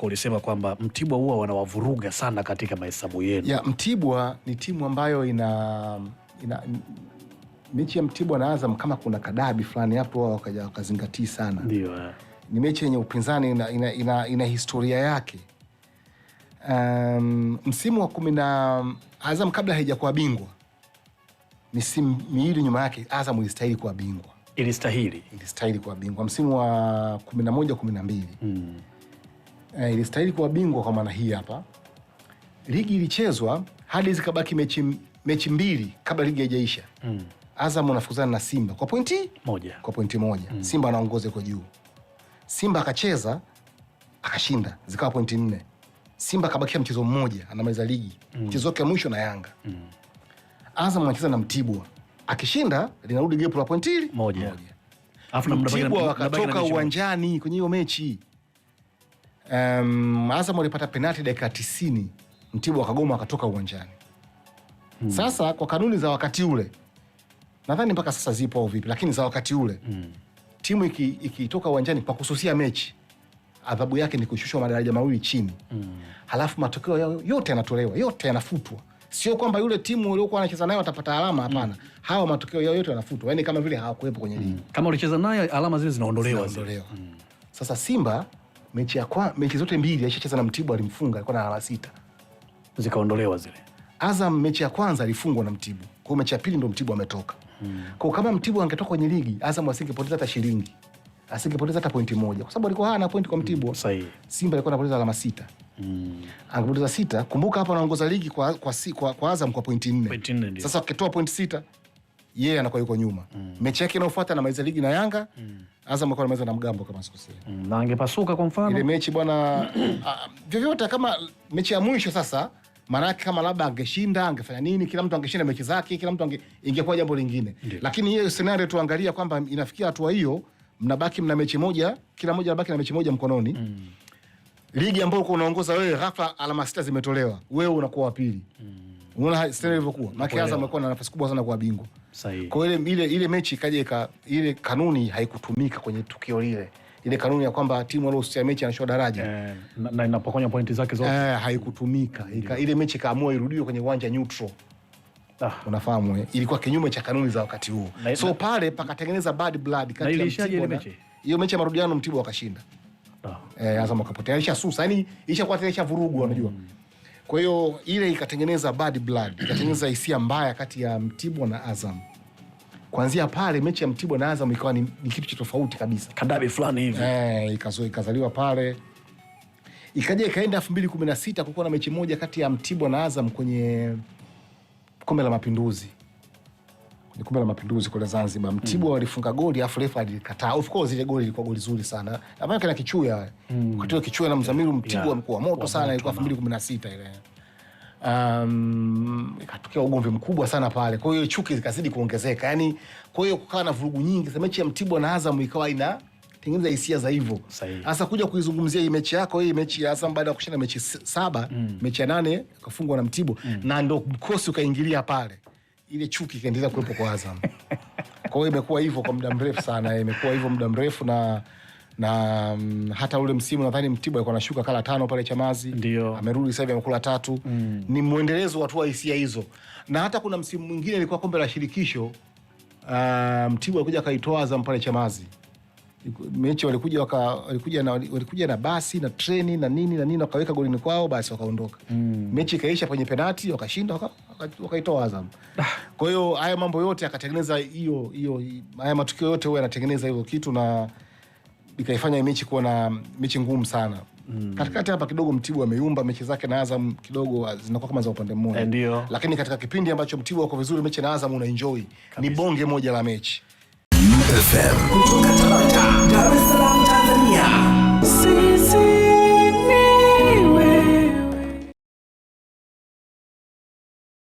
Ulisema kwamba Mtibwa huwa wanawavuruga sana katika mahesabu yenu. Ya, Mtibwa ni timu ambayo ina mechi ya Mtibwa na Azam kama kuna kadabi fulani hapo wakazingatia sana. Ndio. Ni mechi yenye upinzani, ina historia yake. Msimu wa 10 Azam kabla haijakuwa bingwa, misimu miwili nyuma yake Azam ilistahili kuwa bingwa. Ilistahili kuwa bingwa msimu wa 11 12. Ilistahili kuwa bingwa kwa maana hii hapa. Ligi ilichezwa hadi zikabaki mechi mbili kabla ligi haijaisha. Azam wanafukuzana na Simba kwa pointi moja. Simba anaongoza kwa juu. Simba akacheza akashinda, zikawa pointi 4. Simba kabakia mchezo mmoja anamaliza ligi. Mchezo wake mwisho na Yanga. Azam anacheza na Mtibwa. Akishinda linarudi gap la pointi moja. Mtibwa wakatoka uwanjani kwenye hiyo mechi. Azam walipata penalti dakika 90. Mtibwa wakagoma wakatoka uwanjani. Sasa kwa kanuni za wakati ule, nadhani mpaka sasa zipo au vipi, lakini za wakati ule timu ikitoka uwanjani kwa kususia mechi, adhabu yake ni kushushwa madaraja mawili chini. Halafu matokeo yote yanatolewa, yote yanafutwa. Sio kwamba yule timu waliokuwa wanacheza nayo watapata alama, hapana. Hawa matokeo yote yanafutwa. Yaani kama vile hawakuwepo kwenye ligi. Kama ulicheza nayo alama zile zinaondolewa. Sasa Simba mechi zote mbili alishacheza na Mtibwa, alimfunga, alikuwa na alama 6. Zikaondolewa zile. Azam mechi ya kwanza alifungwa na Mtibwa. Kwa hiyo mechi ya pili ndo Mtibwa ametoka. Kwa kama Mtibwa angetoka kwenye ligi, Azam asingepoteza hata shilingi. Asingepoteza hata pointi moja. Kwa sababu alikuwa hana pointi kwa Mtibwa. Sahihi. Simba alikuwa anapoteza alama 6. Angepoteza 6, kumbuka hapa anaongoza ligi kwa Azam kwa pointi 4. Sasa akitoa pointi 6, yeye anakuwa yuko nyuma. Mechi yake inayofuata anamaliza ligi na Yanga. Azam alikuwa anamaliza na Mgambo kama sikosea. Na angepasuka kwa mfano. Ile mechi bwana vyovyote kama mechi ya mwisho sasa, maana yake kama labda angeshinda, angefanya nini, kila mtu angeshinda mechi zake, kila mtu ingekuwa jambo lingine. Lakini hiyo scenario tuangalia kwamba inafikia hatua hiyo, mna mechi moja, kila mmoja anabaki na mechi moja mkononi. Ligi ambayo uko unaongoza wewe, ghafla alama 6 zimetolewa, wewe unakuwa wa pili. Unaona scenario ilivyokuwa. Maana Azam amekuwa na nafasi kubwa sana kwa bingwa. Sahihi. Kwa ile mechi ikaja ile kanuni haikutumika kwenye tukio lile. Ile kanuni ya kwamba timu iliyohusia mechi anashuka daraja na inapokonya pointi zake zote haikutumika. Ile mechi kaamua irudiwe kwenye uwanja neutral. Unafahamu ilikuwa kinyume cha kanuni za wakati huo. So pale pakatengeneza bad blood kati ya Mtibwa na hiyo mechi ya marudiano. Mtibwa wakashinda. Azam akapotea. Alishasusa, yani ilishakuwa tena vurugu, unajua. Kwa hiyo ile ikatengeneza bad blood, ikatengeneza hisia mbaya kati ya Mtibwa na Azam. Kuanzia pale mechi ya Mtibwa na Azam ikawa ni kitu cha tofauti kabisa. Kadabi fulani hivi. Ikazaliwa pale. Ikaja ikaenda 2016 kulikuwa na mechi moja kati ya Mtibwa na Azam kwenye Kombe la Mapinduzi. Ni Kombe la Mapinduzi kule Zanzibar. Mtibwa walifunga goli afu refa alikataa. Of course ile goli ilikuwa goli zuri sana. Hapana kana Kichuya. Wakati Kichuya na Mzamiru Mtibwa mkuu moto sana, ilikuwa 2016 ile. Ikatokea ugomvi mkubwa sana pale. Kwa hiyo chuki zikazidi kuongezeka. Yaani kwa hiyo kukawa na vurugu nyingi. Sasa mechi ya Mtibwa na Azam ikawa inatengeneza hisia za hivyo. Sasa kuja kuizungumzia hii mechi yako, hii mechi ya Azam baada ya kushinda mechi 7, mechi ya 8 kafungwa na Mtibwa na ndo mkosi ukaingilia pale. Ile chuki ikaendelea kuwepo kwa Azam. Kwa hiyo imekuwa hivyo kwa muda mrefu sana, imekuwa hivyo muda mrefu na hata ule msimu nadhani Mtibwa alikuwa anashuka kala 5 pale Chamazi. Amerudi sasa hivi amekula 3. Ni muendelezo wa hatua hisia hizo. Na hata kuna msimu mwingine ilikuwa kombe la shirikisho, Mtibwa alikuja kaitoa Azam pale Chamazi. Mechi walikuja na basi na treni na nini wakaweka golini kwao, basi wakaondoka. Mechi ikaisha kwenye penalti, wakashinda wakaitoa Azam. Kwa hiyo haya mambo yote yakatengeneza hiyo haya matukio yote huwa yanatengeneza hiyo kitu na ikaifanya mechi kuwa na mechi ngumu sana. Katikati hapa kidogo Mtibwa ameyumba, mechi zake na Azam kidogo zinakuwa kama za upande mmoja. Lakini katika kipindi ambacho Mtibwa uko vizuri, mechi na Azam una enjoy. Ni bonge moja la mechi. FM.